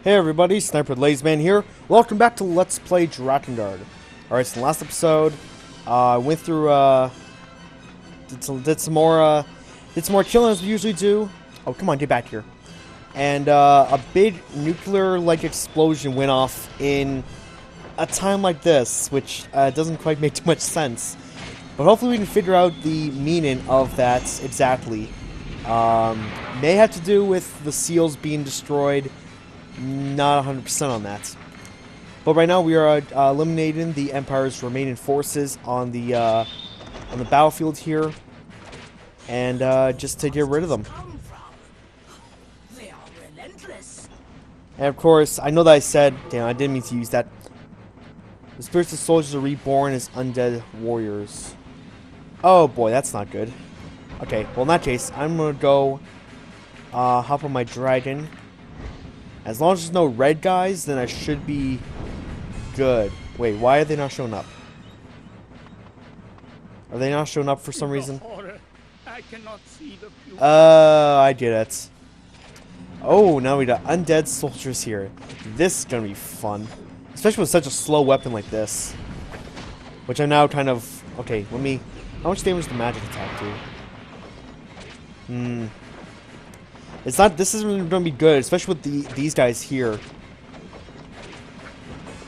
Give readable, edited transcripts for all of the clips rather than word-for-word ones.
Hey everybody, Snipertheladiesman here. Welcome back to Let's Play Drakengard. Alright, so in the last episode, I went through, did some more killing as we usually do. Oh, come on, get back here. And, a big nuclear-like explosion went off in a time like this, which, doesn't quite make too much sense. But hopefully we can figure out the meaning of that exactly. May have to do with the seals being destroyed. Not 100% on that. But right now we are eliminating the Empire's remaining forces on the battlefield here. And just to get rid of them. And of course, I know that I said, damn, I didn't mean to use that. The spirits of soldiers are reborn as undead warriors. Oh boy, that's not good. Okay, well in that case, I'm gonna go hop on my dragon. As long as there's no red guys, then I should be good. Wait, why are they not showing up? Are they not showing up for some reason? I cannot see the future. I get it. Oh, now we got undead soldiers here. This is gonna be fun. Especially with such a slow weapon like this. Which I'm now kind of... Okay, let me... How much damage does the magic attack do? It's not. This isn't going to be good, especially with these guys here.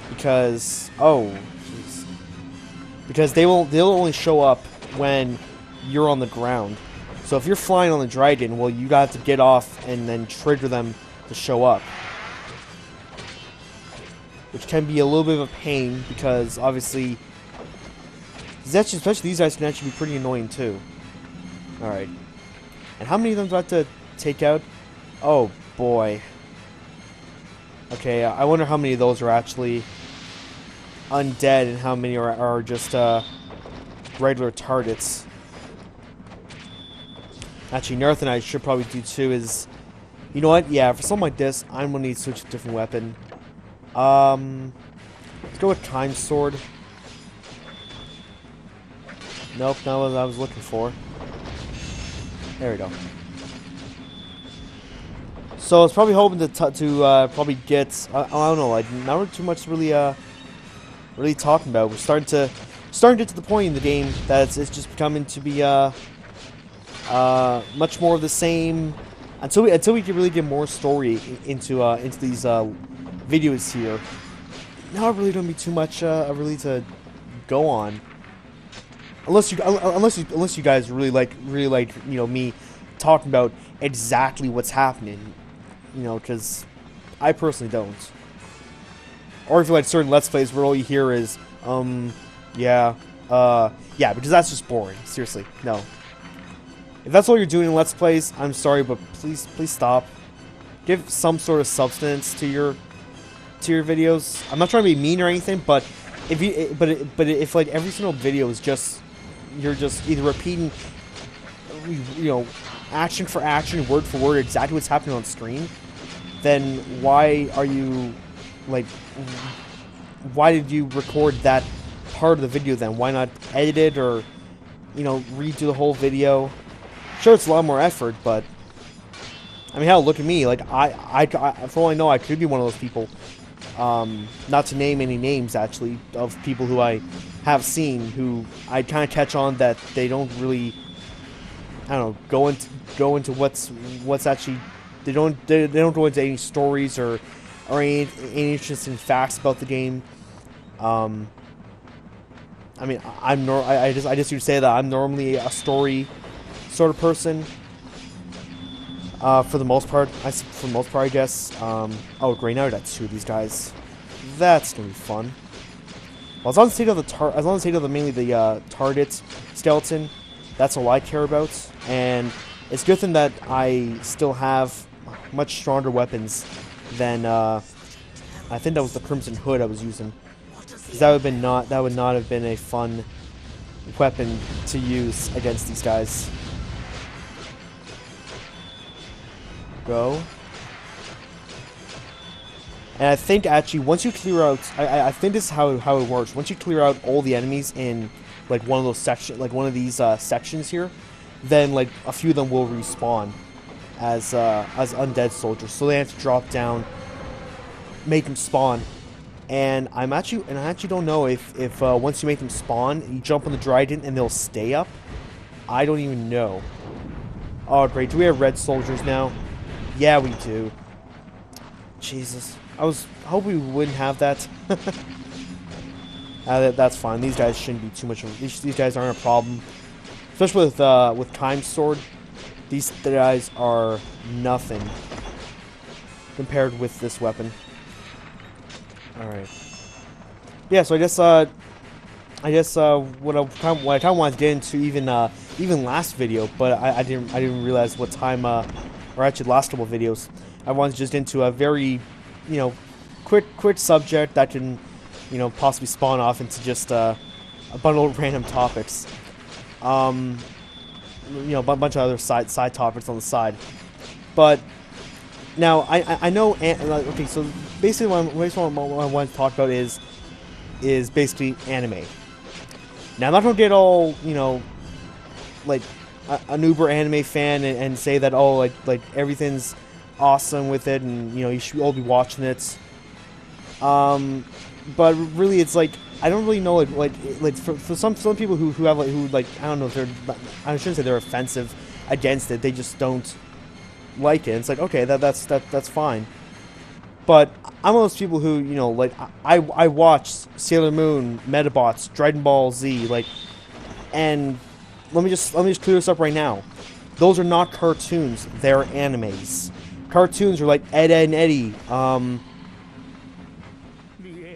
Because jeez. Because they'll only show up when you're on the ground. So if you're flying on the dragon, well, you got to get off and then trigger them to show up, which can be a little bit of a pain because obviously, especially these guys can actually be pretty annoying too. All right, and how many of them do I have to take out? Oh boy. Okay, I wonder how many of those are actually undead and how many are just regular targets. Actually, another thing I should probably do too is, you know what? Yeah, for something like this, I'm gonna need to switch to a different weapon. Let's go with Time Sword. Nope, not what I was looking for. There we go. So I was probably hoping to probably get I don't know, like not really too much really talking about. We're starting to get to the point in the game that it's just becoming to be much more of the same until we can really get more story into these videos here. Now it really don't be too much really to go on. Unless you guys really like you know me talking about exactly what's happening, you know, because I personally don't. Or if you like certain Let's Plays where all you hear is yeah, because that's just boring. Seriously, no. If that's all you're doing in Let's Plays, I'm sorry, but please stop. Give some sort of substance to your videos. I'm not trying to be mean or anything, but if like every single video is just you're just either repeating, you know, action for action, word for word, exactly what's happening on screen, then why are you like? Why did you record that part of the video then? Why not edit it or, you know, redo the whole video? Sure, it's a lot more effort, but I mean, hell, look at me. Like I for all I know, I could be one of those people. Not to name any names, actually, of people who I have seen who I kind of catch on that they don't really, I don't know, go into what's actually they don't go into any stories or any interesting facts about the game. I mean, I just need to say that I'm normally a story sort of person. For the most part, I guess. Oh, great! Now I got two of these guys. That's gonna be fun. Well, as long as I take out mainly the target skeleton, that's all I care about. And it's good thing that I still have much stronger weapons than I think that was the Crimson Hood I was using. Because that would not have been a fun weapon to use against these guys. Go. And I think actually once you clear out, I think this is how it works. Once you clear out all the enemies in like one of those these sections here, then like a few of them will respawn as undead soldiers. So they have to drop down make them spawn. And I actually don't know if once you make them spawn, you jump on the trident and they'll stay up. I don't even know. Oh great, do we have red soldiers now? Yeah, we do. Jesus, I hope we wouldn't have that. That's fine. These guys shouldn't be too much of these guys aren't a problem, especially with Time Sword. These guys are nothing compared with this weapon. All right. Yeah. So I guess what I kind of wanted to get into even last video, but I didn't realize what time or actually last couple videos I wanted to just into a very quick subject that can possibly spawn off into just a bundle of random topics. A bunch of other side topics on the side, but. Now, I know, okay, so basically what I want to talk about is basically anime. Now, I'm not going to get all, like, an uber anime fan and say that, oh, like everything's awesome with it and, you should all be watching it. But really, it's like, I don't really know, like for some people who have, I don't know if I shouldn't say they're offensive against it, they just don't like it. It's like, okay, that's fine. But I'm one of those people who, like I watched Sailor Moon, Metabots, Dragon Ball Z, like, and let me just clear this up right now. Those are not cartoons, they're animes. Cartoons are like Ed, Edd and Eddy.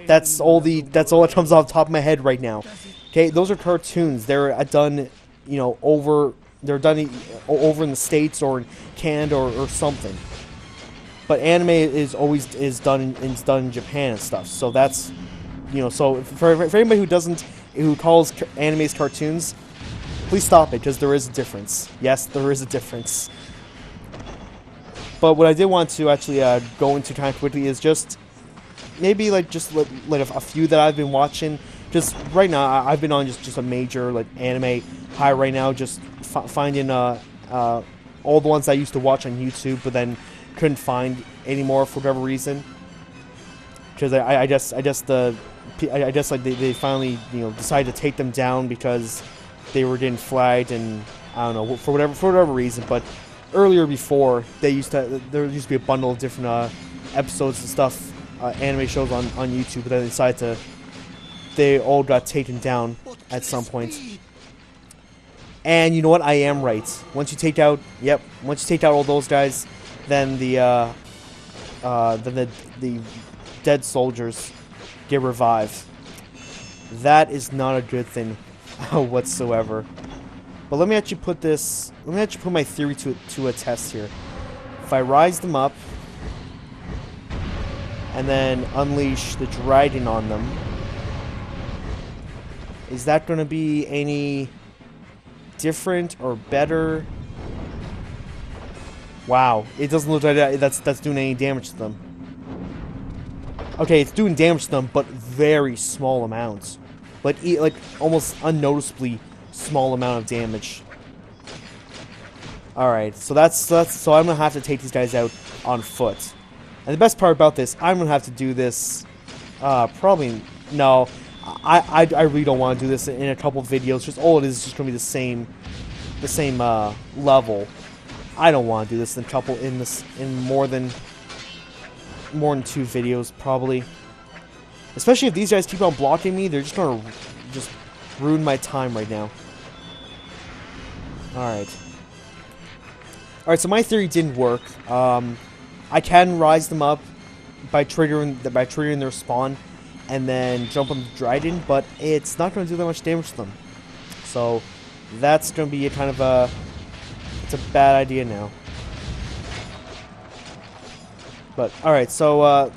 That's all that comes off the top of my head right now. Okay, those are cartoons. They're done, over in the States or in Canada or something. But anime is done in Japan and stuff. So that's, so for anybody who calls animes cartoons, please stop it, because there is a difference. Yes, there is a difference. But what I did want to actually go into kind of quickly is just maybe like a few that I've been watching. Just right now, I've been on just a major like anime high right now. Just finding all the ones I used to watch on YouTube, but then couldn't find anymore for whatever reason. Because I guess like they finally decided to take them down because they were getting flagged, and I don't know for whatever reason. But earlier before there used to be a bundle of different episodes and stuff, anime shows on YouTube, but then they all got taken down at some point. And you know what? I am right. Once you take out all those guys, then the dead soldiers get revived. That is not a good thing whatsoever. But let me actually put my theory to a test here. If I rise them up and then unleash the dragon on them, is that going to be any different or better? Wow, it doesn't look like that's doing any damage to them. Okay, it's doing damage to them, but very small amounts, like almost unnoticeably small amount of damage. All right, so so I'm gonna have to take these guys out on foot. And the best part about this, I'm gonna have to do this. Probably no. I really don't want to do this in a couple of videos. Just all it is just gonna be the same level. I don't want to do this in more than 2 videos probably. Especially if these guys keep on blocking me, they're just gonna ruin my time right now. All right. So my theory didn't work. I can rise them up by triggering their spawn, and then jump on the dragon, but it's not going to do that much damage to them. So that's going to be it's a bad idea now. But all right, so I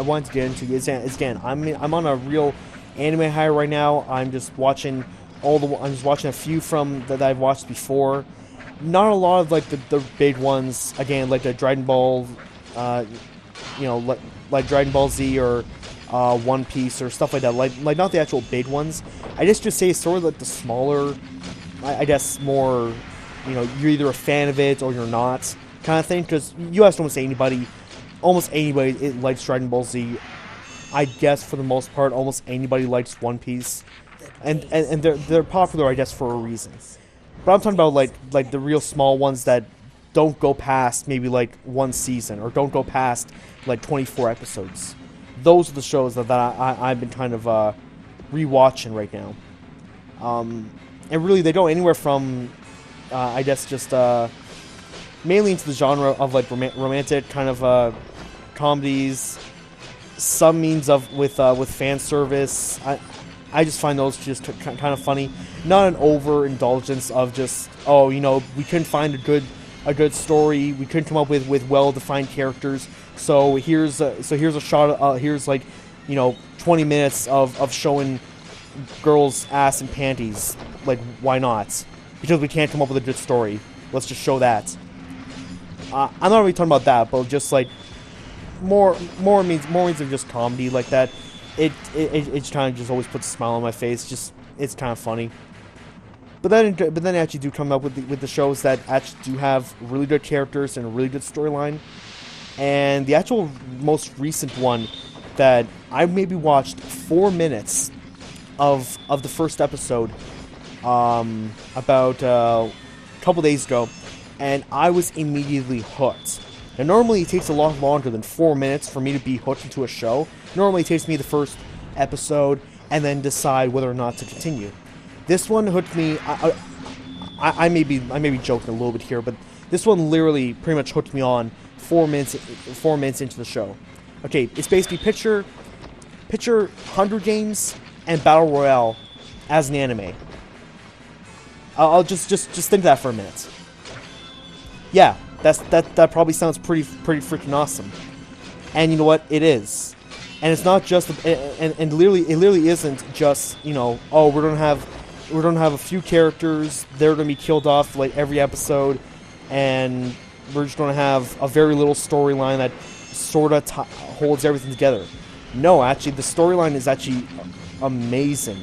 wanted to get into is again, I'm on a real anime high right now. I'm just watching a few from that I've watched before. Not a lot of like the big ones. Again, like the Dragon Ball, like Dragon Ball Z or One Piece or stuff like that. Like not the actual big ones. I just say sort of like the smaller. I guess more. You're either a fan of it or you're not, kind of thing. Because you guys don't say anybody almost anybody likes Dragon Ball Z. I guess for the most part, almost anybody likes One Piece, and they're popular, I guess, for a reason. But I'm talking about like the real small ones that don't go past maybe like one season or don't go past like 24 episodes. Those are the shows that I've been kind of rewatching right now. And really, they go anywhere from I guess just mainly into the genre of like romantic kind of comedies. Some means of with fan service. I just find those just kind of funny. Not an overindulgence of just, oh, you know, we couldn't find a good story. We couldn't come up with well-defined characters. So here's a shot. Here's like, you know, 20 minutes of showing girls' ass and panties. Like, why not? Because we can't come up with a good story. Let's just show that. I'm not really talking about that, but just like more means of just comedy like that. It kind of just always puts a smile on my face. It's kind of funny. But then they actually do come up with the shows that actually do have really good characters and a really good storyline. And the actual most recent one that I maybe watched 4 minutes of the first episode about a couple days ago, and I was immediately hooked. Now, normally it takes a lot longer than 4 minutes for me to be hooked into a show. Normally it takes me the first episode and then decide whether or not to continue. This one hooked me. I may be joking a little bit here, but this one literally pretty much hooked me on 4 minutes into the show. Okay, it's basically picture Hunger Games and Battle Royale as an anime. I'll just think that for a minute. Yeah, that probably sounds pretty freaking awesome. And you know what? It is. And it's not just and literally isn't just, you know, oh, we're gonna have a few characters, they're gonna be killed off like every episode, and we're just gonna have a very little storyline that sort of holds everything together. No, actually, the storyline is actually amazing.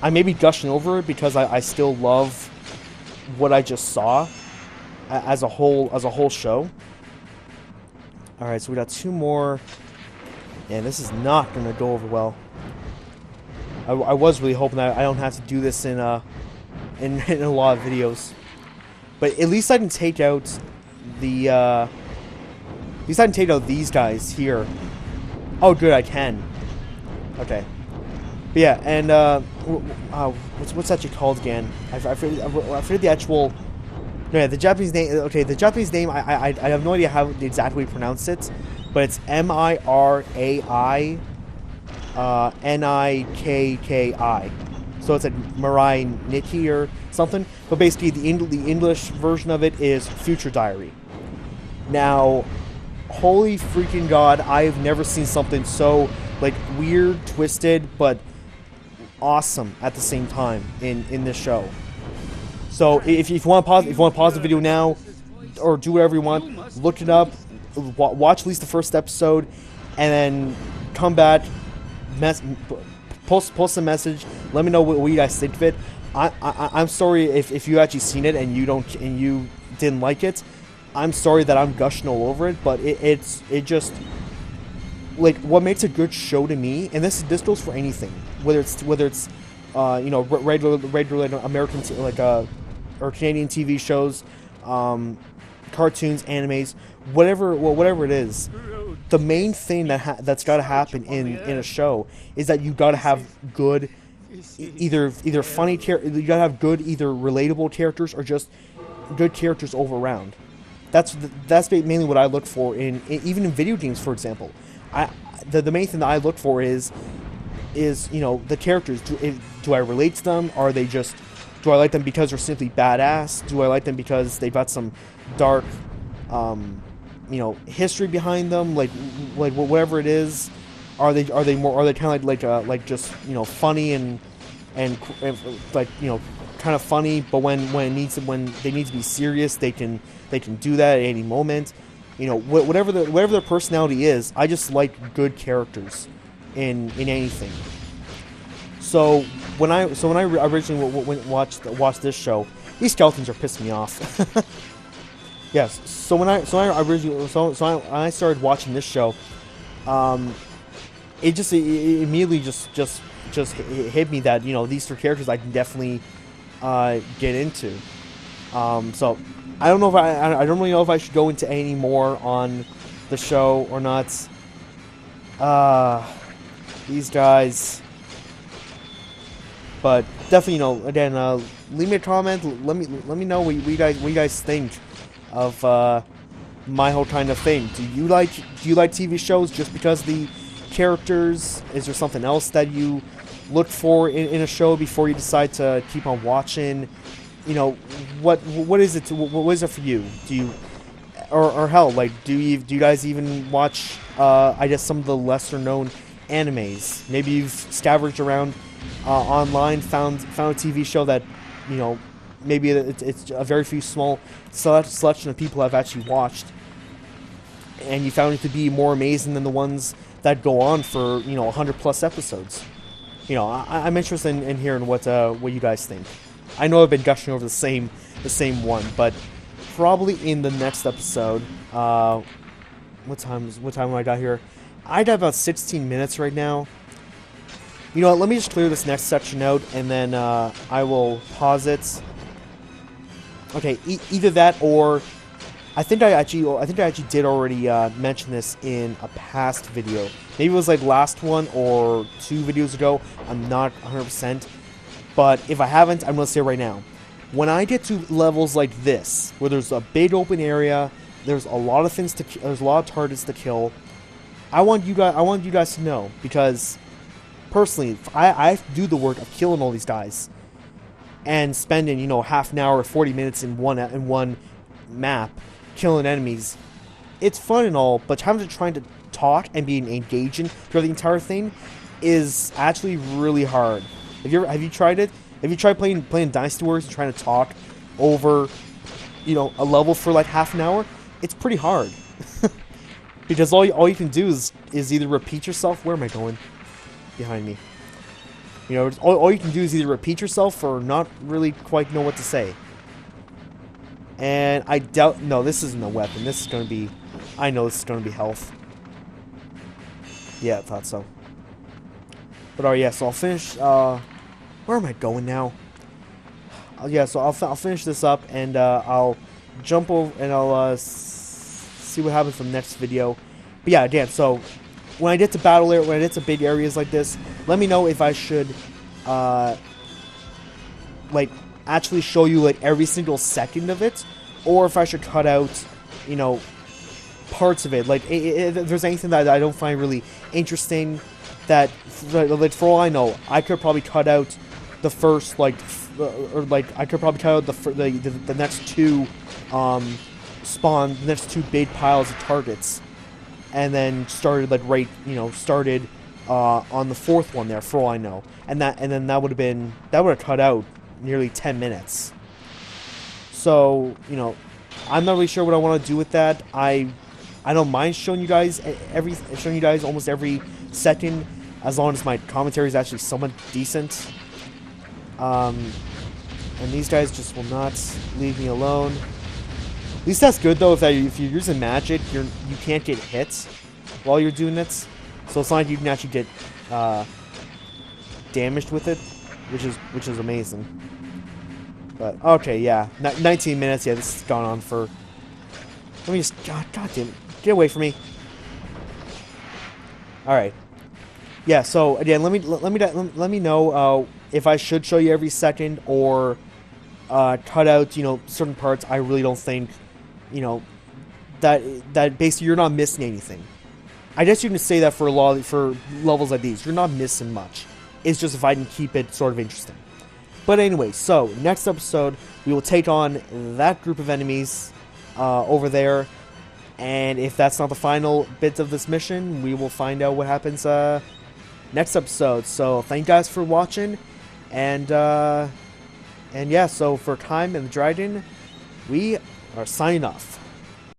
I may be gushing over it because I still love what I just saw as a whole show. All right, so we got 2 more. And this is not going to go over well. I was really hoping that I don't have to do this in a lot of videos, but at least I can take out the at least I can take out these guys here. Oh, good, I can. Okay, but yeah, and what's actually called again? I forget the actual. No, yeah, the Japanese name. Okay, the Japanese name. I have no idea how exactly we pronounce it. But it's Mirai Nikki. So it's a Mirai Nikki or something. But basically, the English version of it is Future Diary. Now, holy freaking god, I have never seen something so like weird, twisted, but awesome at the same time in this show. So if you want to pause the video now, or do whatever you want, look it up. Watch at least the first episode, and then come back, post a message. Let me know what you guys think of it. I'm sorry if you actually seen it and you didn't like it. I'm sorry that I'm gushing all over it, but it just like what makes a good show to me, and this goes for anything, whether it's you know, regular American or Canadian TV shows, cartoons, animes, whatever it is. The main thing that's got to happen in a show is that you got to have good, either funny you got to have good either relatable characters or just good characters all around. That's mainly what I look for even in video games, for example. The main thing that I look for is you know, the characters. Do I relate to them? Are they just, do I like them because they're simply badass? Do I like them because they've got some dark you know, history behind them, like whatever it is? Are they kind of like just, you know, funny and like, you know, kind of funny, but when they need to be serious, they can do that at any moment. You know, whatever their personality is, I just like good characters in anything. So when I originally watched this show, these skeletons are pissing me off. Yes. So when I originally I started watching this show, it immediately just hit me that these three characters I can definitely get into. So I don't know if I don't really know if I should go into any more on the show or not. These guys, but definitely again, leave me a comment. Let me know what you guys think of my whole kind of thing. Do you like TV shows just because of the characters? Is there something else that you look for in a show before you decide to keep on watching? What is it? What is it for you? Do you or hell, like do you guys even watch I guess some of the lesser known animes? Maybe you've scavenged around online, found a TV show that maybe it's a very few small selection of people have actually watched, and you found it to be more amazing than the ones that go on for 100+ episodes. I'm interested in hearing what you guys think. I know I've been gushing over the same one, but probably in the next episode. What time have I got here? I got about 16 minutes right now. You know what? Let me just clear this next section out, and then I will pause it. Okay, either that or I think I actually did already mention this in a past video. Maybe it was like last one or 2 videos ago. I'm not 100%, but if I haven't, I'm gonna say it right now. When I get to levels like this, where there's a big open area, there's a lot of things there's a lot of targets to kill. I want you guys to know, because personally, I have to do the work of killing all these guys and spending half an hour or 40 minutes in one map killing enemies. It's fun and all, but having to trying to talk and being engaging throughout the entire thing is actually really hard. Have you tried it? Have you tried playing Dynasty Warriors and trying to talk over a level for like half an hour? It's pretty hard. Because all you can do is either repeat yourself. Where am I going? Behind me. All you can do is either repeat yourself or not really quite know what to say. And I doubt... No, this isn't a weapon. This is going to be... I know this is going to be health. Yeah, I thought so. But alright, yeah, so I'll finish... where am I going now? Yeah, so I'll finish this up, and I'll jump over, and I'll see what happens from the next video. But yeah, again, so... when I get to battle area, when I get to big areas like this, let me know if I should, like, actually show you, like, every single second of it, or if I should cut out, parts of it. Like, if there's anything that I don't find really interesting, that, like, for all I know, I could probably cut out the first, like, or, like, I could probably cut out the next 2, the next 2 big piles of targets. And then started like started on the 4th one there, for all I know, and then that would have cut out nearly 10 minutes. So I'm not really sure what I want to do with that. I don't mind showing you guys almost every second, as long as my commentary is actually somewhat decent. And these guys just will not leave me alone. At least that's good though. If you're using magic, you can't get hit while you're doing it, so it's not like you can actually get damaged with it, which is amazing. But okay, yeah, 19 minutes. Yeah, this has gone on for. Let me just God damn it, get away from me. All right, yeah. So again, let me know if I should show you every second or cut out certain parts. I really don't think. That basically you're not missing anything. I guess you can say that for levels like these, you're not missing much. It's just if I can keep it sort of interesting. But anyway, so next episode we will take on that group of enemies over there, and if that's not the final bit of this mission, we will find out what happens next episode. So thank you guys for watching, and yeah, so for Time and the Dragon, we are signing off.